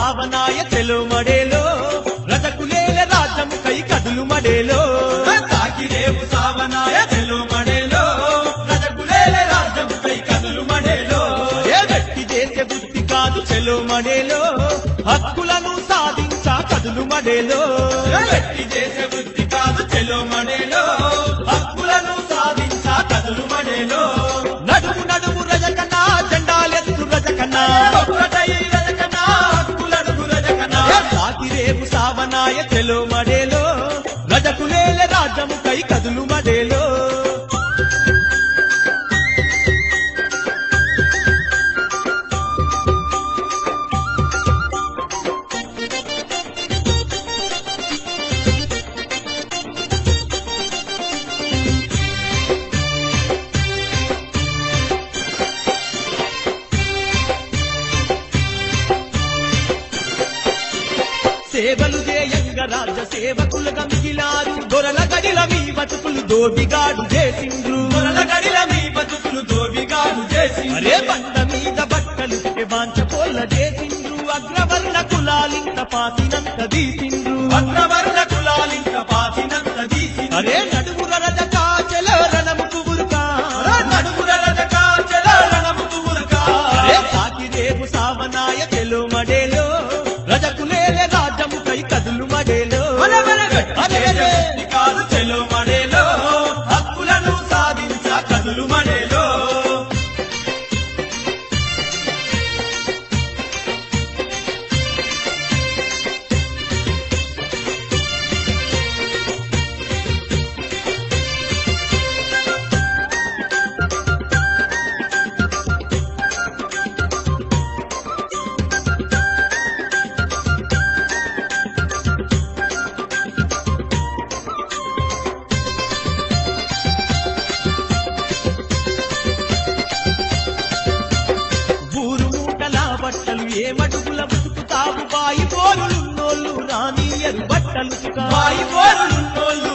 సావనాయ చెలో మడేలో రజకులేల రాజ్యము కై కదులు మడేలో తాకిరేవు సావనాయ చెలో మడేలో రజకులేల రాజ్యము కై కదులు మడేలో ఏ వ్యక్తి చేసే వృత్తి కాదు చెలో మడేలో హక్కులను సాధించా కదులు మడేలో వ్యక్తి చేసే వృత్తి కాదు చెలో మడేలో హక్కులను సాధించా కదులు మడేలో నడుము నడుము రజకన్నా జెండాలెత్తు రజకన్నా ఒక్కటై రజకన్నా హక్కులడుగు రజకన్నా తాకిరేవు సావనాయ చెలో మడేలో రజకులేల రాజ్యము కై కదులు మడేలో సేవలు చేయంగ రాజ్య సేవకులుగా మిగిలారు దొరల గడిల మీ బతుకులు దోబిగాడు చేసిండ్రు దొరల గడిల మీ బతుకులు దోబిగాడు చేసి అరే బండ మీద బట్టలు బాంచ పోల చేసిండ్రు అగ్రవర్ణ కులాలింత పాతినంత తీసిండ్రు అగ్రవర్ణ కులాలింక పాతినంత తీసి అరే నడుముర రజకా చెల రణముకు ఉరుకా నడుముర రజకా చెల రణముకు ఉరకా అరే తాకిరేవు సావనాయ చెలో మడేలో రజకులేలే రాజ్యము కై కదులు మడేలో వ్యక్తి కాదు చెలో మడేలో హక్కులను సాధించ కదులు మడేలో ఊరు మూటల బట్టలు ఏ మడుగుల ఉతుకుతావు బాయి పోరులున్నోళ్ళు రానియరు బట్టలు బాయి పోరులున్నోళ్ళు